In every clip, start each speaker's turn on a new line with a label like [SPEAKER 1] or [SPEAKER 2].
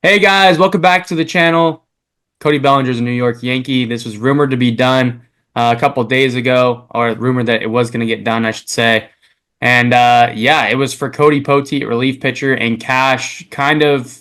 [SPEAKER 1] Hey guys, welcome back to the channel. Cody Bellinger's a New York Yankee. This was rumored to be done a couple days ago, or rumored that it was going to get done, I should say. And yeah, it was for Cody Poteet, relief pitcher, and cash. Kind of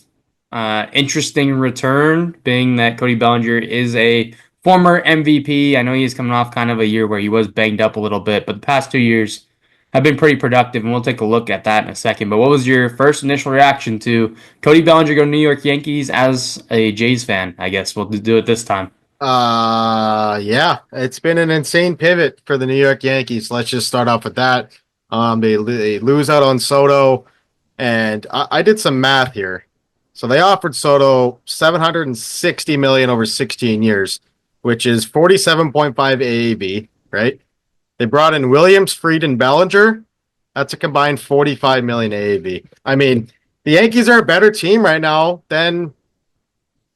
[SPEAKER 1] interesting return, being that Cody Bellinger is a former MVP. I know he's coming off kind of a year where he was banged up a little bit, but the past 2 years have been pretty productive, and we'll take a look at that in a second. But what was your first initial reaction to Cody Bellinger go to New York Yankees as a Jays fan? I guess we'll do it this time.
[SPEAKER 2] Yeah, it's been an insane pivot for the New York Yankees. Let's just start off with that. They lose out on Soto, and I did some math here. So they offered Soto 760 million over 16 years, which is 47.5 AAV, right? They brought in Williams, Fried, and Bellinger. That's a combined 45 million AAV. I mean, the Yankees are a better team right now than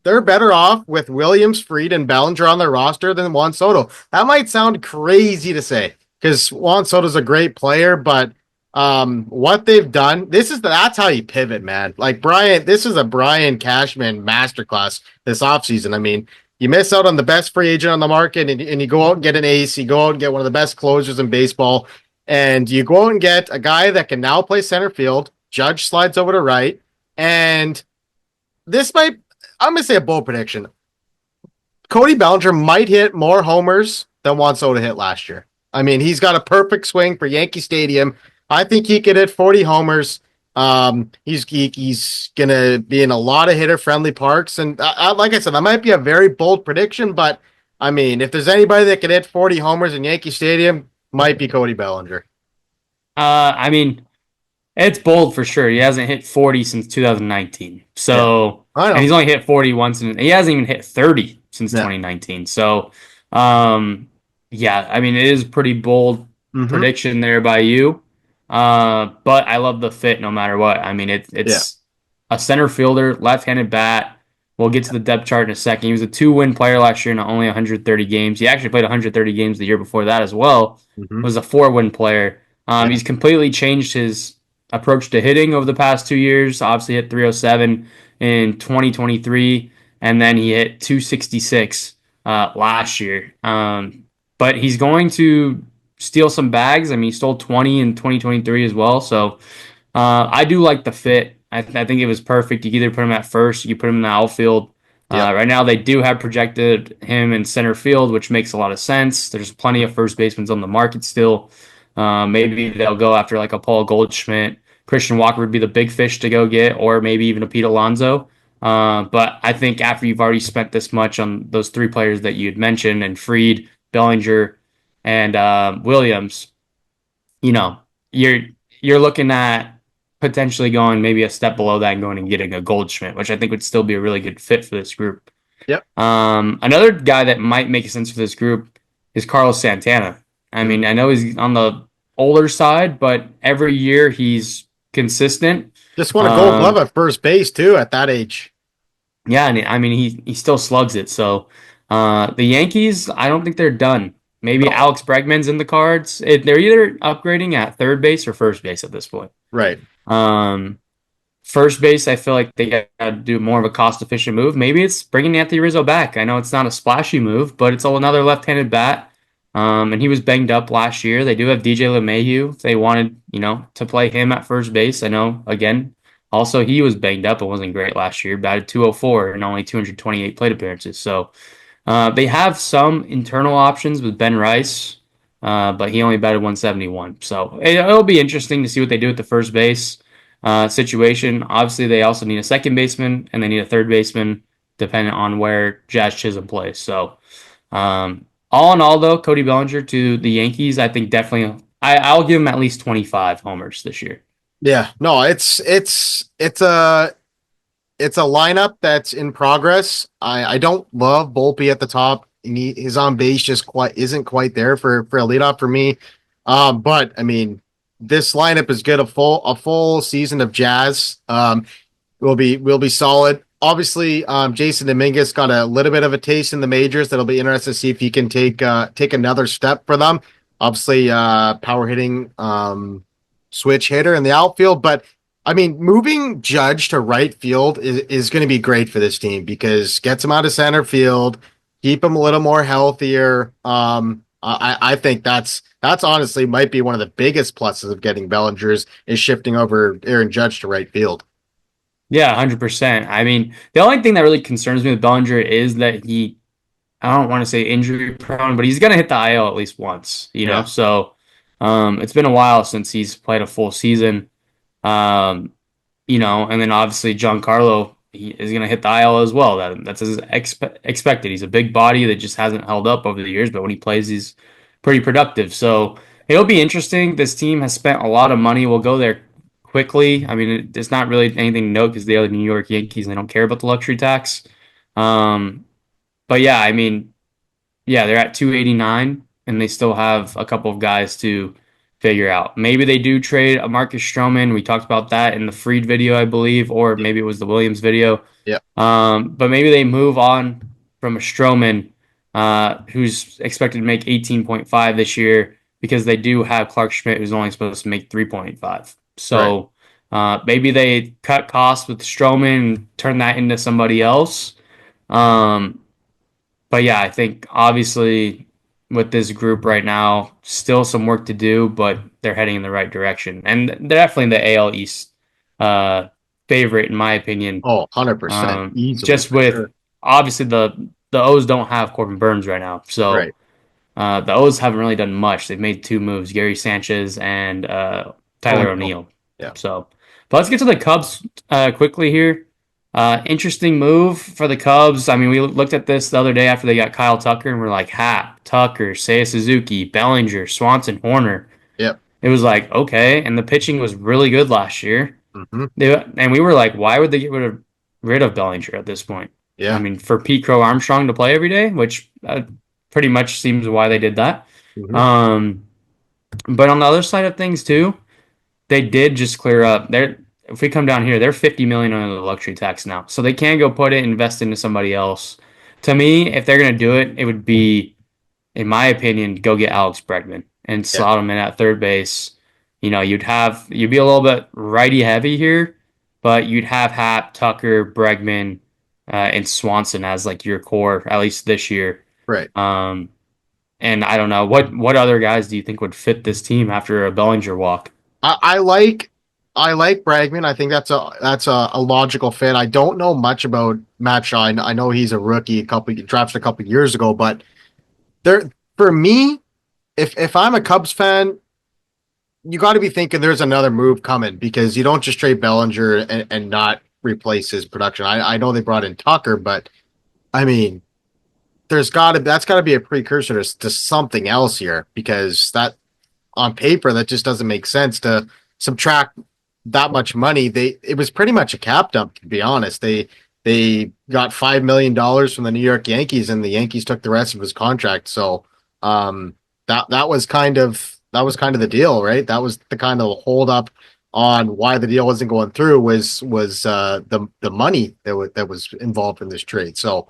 [SPEAKER 2] they're better off with Williams, Fried, and Bellinger on their roster than Juan Soto. That might sound crazy to say because Juan Soto's a great player, but what they've done, that's how you pivot, man. Like Brian, this is a Brian Cashman masterclass this offseason. I mean, you miss out on the best free agent on the market and you go out and get an ace, you go out and get one of the best closers in baseball, and you go out and get a guy that can now play center field. Judge slides over to right, and this might I'm going to say a bold prediction. Cody Bellinger might hit more homers than Juan Soto hit last year. I mean, he's got a perfect swing for Yankee Stadium. I think he could hit 40 homers. He's going to be in a lot of hitter friendly parks. And like I said, that might be a very bold prediction, but I mean, if there's anybody that could hit 40 homers in Yankee Stadium, might be Cody Bellinger.
[SPEAKER 1] I mean, it's bold for sure. He hasn't hit 40 since 2019.
[SPEAKER 2] Yeah,
[SPEAKER 1] So,
[SPEAKER 2] I
[SPEAKER 1] and
[SPEAKER 2] know.
[SPEAKER 1] he's only hit 40 once, and he hasn't even hit 30 since
[SPEAKER 2] Yeah.
[SPEAKER 1] 2019. So, um, yeah, I mean, it is a pretty bold
[SPEAKER 2] Mm-hmm.
[SPEAKER 1] prediction there by you. But I love the fit no matter what. I mean,
[SPEAKER 2] Yeah.
[SPEAKER 1] it's a center fielder, left-handed bat. We'll get to the depth chart in a second. He was a two-win player last year in only 130 games. He actually played 130 games the year before that as well.
[SPEAKER 2] Mm-hmm.
[SPEAKER 1] Was a four-win player.
[SPEAKER 2] Yeah.
[SPEAKER 1] He's completely changed his approach to hitting over the past 2 years. Obviously, hit 307 in 2023, and then he hit 266 last year. But he's going to steal some bags. I mean, he stole 20 in 2023 as well. So I do like the fit. I think it was perfect. You can either put him at first, you put him in the outfield.
[SPEAKER 2] Yep.
[SPEAKER 1] Right now, they do have projected him in center field, which makes a lot of sense. There's plenty of first basemen on the market still. Maybe they'll go after like a Paul Goldschmidt. Christian Walker would be the big fish to go get, or maybe even a Pete Alonso. But I think after you've already spent this much on those three players that you had mentioned, and Fried, Bellinger, and Williams, you know, you're you're looking at potentially going maybe a step below that and going and getting a Goldschmidt, which I think would still be a really good fit for this group.
[SPEAKER 2] Yep.
[SPEAKER 1] Another guy that might make sense for this group is Carlos Santana. I
[SPEAKER 2] Mm.
[SPEAKER 1] mean, I know he's on the older side, but every year he's consistent.
[SPEAKER 2] Just won a gold glove
[SPEAKER 1] Um,
[SPEAKER 2] at first base, too, at that age.
[SPEAKER 1] yeah, and I mean he still slugs it. So the Yankees, I don't think they're done. Maybe
[SPEAKER 2] No.
[SPEAKER 1] Alex Bregman's in the cards. They're either upgrading at third base or first base at this point.
[SPEAKER 2] Right.
[SPEAKER 1] Um, First base, I feel like they got to do more of a cost efficient move. Maybe it's bringing Anthony Rizzo back. I know it's not a splashy move, but it's another left handed bat. And he was banged up last year. They do have DJ LeMahieu. If they wanted, to play him at first base, I know, again, also he was banged up and wasn't great last year. Batted 204 and only 228 plate appearances. So they have some internal options with Ben Rice, but he only batted 171. So it'll be interesting to see what they do at the first base situation. Obviously, they also need a second baseman and they need a third baseman, depending on where Jazz Chisholm plays. So, all in all, though, Cody Bellinger to the Yankees, I think definitely I'll give him at least 25 homers this year.
[SPEAKER 2] Yeah. No, it's a lineup that's in progress. I don't love Volpe at the top. His on base just quite isn't quite there for a leadoff for me. But I mean, this lineup is good. A full season of Jazz will be solid. Obviously, Jason Dominguez got a little bit of a taste in the majors. That'll be interesting to see if he can take another step for them. Obviously, power hitting switch hitter in the outfield, but I mean, moving Judge to right field is going to be great for this team because gets him out of center field, keep him a little more healthier. I think that's honestly might be one of the biggest pluses of getting Bellinger's is shifting over Aaron Judge to right field.
[SPEAKER 1] Yeah, 100%. I mean, the only thing that really concerns me with Bellinger is that I don't want to say injury prone, but he's going to hit the IL at least once, you know?
[SPEAKER 2] Yeah,
[SPEAKER 1] So, it's been a while since he's played a full season. Um, and then obviously Giancarlo he is going to hit the IL as well. That's as expected. He's a big body that just hasn't held up over the years, but when he plays, he's pretty productive. So it'll be interesting. This team has spent a lot of money. We'll go there quickly. I mean, it's not really anything to note because they are the New York Yankees and they don't care about the luxury tax. Um, but yeah, I mean, yeah, they're at 289 and they still have a couple of guys to figure out. Maybe they do trade a Marcus Stroman. We talked about that in the Freed video, I believe, or maybe it was the Williams video.
[SPEAKER 2] yeah,
[SPEAKER 1] But maybe they move on from a Stroman, who's expected to make 18.5 this year because they do have Clark Schmidt, who's only supposed to make 3.5.
[SPEAKER 2] right.
[SPEAKER 1] So maybe they cut costs with Stroman and turn that into somebody else. Um, but yeah, I think obviously with this group right now, still some work to do, but they're heading in the right direction. And they're definitely the AL East uh, favorite, in my opinion.
[SPEAKER 2] Oh, 100%, easily
[SPEAKER 1] Just
[SPEAKER 2] for
[SPEAKER 1] with
[SPEAKER 2] sure.
[SPEAKER 1] obviously the O's don't have Corbin Burns right now. So
[SPEAKER 2] Right.
[SPEAKER 1] the O's haven't really done much. They've made two moves, Gary Sanchez and
[SPEAKER 2] Oh
[SPEAKER 1] Tyler
[SPEAKER 2] no.
[SPEAKER 1] O'Neill.
[SPEAKER 2] Yeah.
[SPEAKER 1] So, but let's get to the Cubs quickly here. Interesting move for the Cubs. I mean, we looked at this the other day after they got Kyle Tucker, and we're like, Hap, Tucker, Seiya Suzuki, Bellinger, Swanson, Horner.
[SPEAKER 2] Yep.
[SPEAKER 1] It was like, okay. And the pitching was really good last year.
[SPEAKER 2] Hmm.
[SPEAKER 1] And we were like, why would they get rid of Bellinger at this point? I
[SPEAKER 2] Yeah.
[SPEAKER 1] mean, for Pete Crow Armstrong to play every day, which pretty much seems why they did that.
[SPEAKER 2] Hmm.
[SPEAKER 1] Um, but on the other side of things too, they did just clear up. If we come down here, they're 50 million under the luxury tax now, so they can go put it, invest into somebody else. To me, if they're gonna do it, it would be, in my opinion, go get Alex Bregman and
[SPEAKER 2] Yeah.
[SPEAKER 1] slot him in at third base. You'd be a little bit righty heavy here, but you'd have Hap, Tucker, Bregman, and Swanson as like your core at least this year.
[SPEAKER 2] Right.
[SPEAKER 1] Um, and I don't know what other guys do you think would fit this team after a Bellinger walk?
[SPEAKER 2] I I like Bregman. I think that's a logical fit. I don't know much about Matt Shaw. I know he's a rookie, drafted a couple years ago, but there for me, if I'm a Cubs fan, you got to be thinking there's another move coming because you don't just trade Bellinger and not replace his production. I know they brought in Tucker, but I mean, that's got to be a precursor to something else here because that on paper that just doesn't make sense to subtract that much money. It was pretty much a cap dump to be honest. They got $5 million from the New York Yankees and the Yankees took the rest of his contract. So that was kind of the deal, right? That was the kind of hold up on why the deal wasn't going through was the money that was involved in this trade. So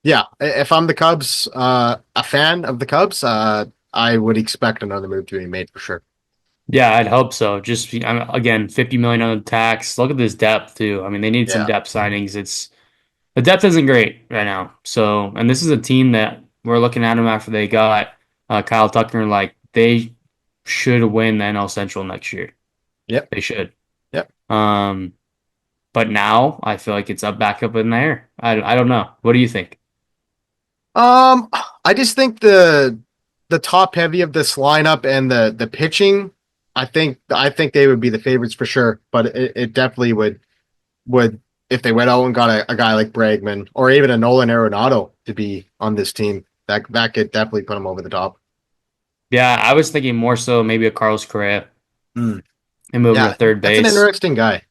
[SPEAKER 2] yeah, if I'm the Cubs, a fan of the Cubs, I would expect another move to be made for sure.
[SPEAKER 1] Yeah, I'd hope so. Just again, 50 million on the tax. Look at this depth too. I mean, they need some
[SPEAKER 2] Yeah.
[SPEAKER 1] depth signings. The depth isn't great right now. So, and this is a team that we're looking at them after they got Kyle Tucker. Like they should win the NL Central next year.
[SPEAKER 2] Yep.
[SPEAKER 1] They should.
[SPEAKER 2] Yep.
[SPEAKER 1] Um, but now I feel like it's up back up in there. I don't know. What do you think?
[SPEAKER 2] Um, I just think the top heavy of this lineup and the pitching, I think they would be the favorites for sure. But it definitely would if they went out and got a guy like Bregman or even a Nolan Arenado to be on this team. That could definitely put them over the top.
[SPEAKER 1] Yeah, I was thinking more so maybe a Carlos Correa
[SPEAKER 2] Mm.
[SPEAKER 1] and move him to
[SPEAKER 2] Yeah,
[SPEAKER 1] third
[SPEAKER 2] that's an
[SPEAKER 1] base.
[SPEAKER 2] interesting guy.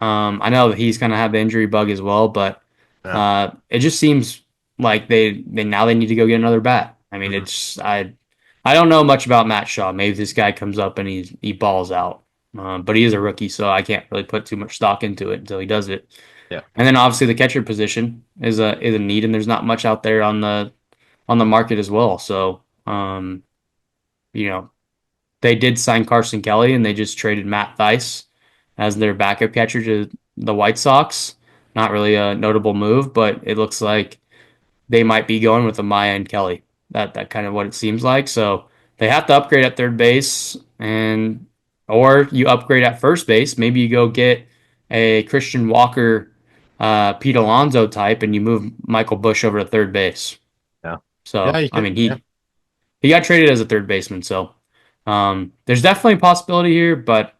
[SPEAKER 1] I know that he's gonna have the injury bug as well, but
[SPEAKER 2] Yeah.
[SPEAKER 1] it just seems like they now they need to go get another bat. I mean,
[SPEAKER 2] Mhm.
[SPEAKER 1] I don't know much about Matt Shaw. Maybe this guy comes up and he balls out, but he is a rookie, so I can't really put too much stock into it until he does it.
[SPEAKER 2] Yeah.
[SPEAKER 1] And then obviously the catcher position is a need, and there's not much out there on the market as well. So you know they did sign Carson Kelly, and they just traded Matt Thaiss. as their backup catcher to the White Sox. Not really a notable move, but it looks like they might be going with a Maya and Kelly. That kind of what it seems like. So they have to upgrade at third base, and or you upgrade at first base. Maybe you go get a Christian Walker, Pete Alonso type, and you move Michael Bush over to third base.
[SPEAKER 2] Yeah. Yeah,
[SPEAKER 1] So
[SPEAKER 2] you
[SPEAKER 1] I
[SPEAKER 2] could.
[SPEAKER 1] mean,
[SPEAKER 2] Yeah.
[SPEAKER 1] he got traded as a third baseman. So there's definitely a possibility here, but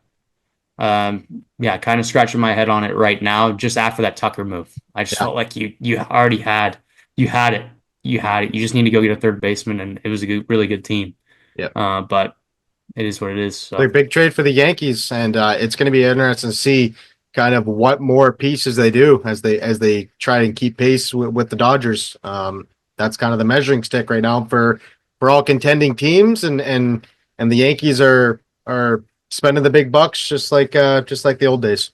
[SPEAKER 1] yeah, kind of scratching my head on it right now. Just after that Tucker move, I just
[SPEAKER 2] Yeah.
[SPEAKER 1] felt like you already had you had it you had it. You just need to go get a third baseman, and it was a really good team.
[SPEAKER 2] Yeah.
[SPEAKER 1] But it is what it is.
[SPEAKER 2] Their
[SPEAKER 1] So
[SPEAKER 2] big trade for the Yankees, and it's going to be interesting to see kind of what more pieces they do as they try and keep pace with the Dodgers. That's kind of the measuring stick right now for all contending teams, and the Yankees are spending the big bucks just like the old days.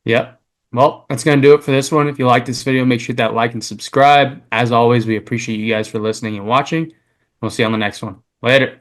[SPEAKER 1] yep. Well, that's gonna do it for this one. If you like this video, make sure to hit that like and subscribe. As always, we appreciate you guys for listening and watching. We'll see you on the next one. Later.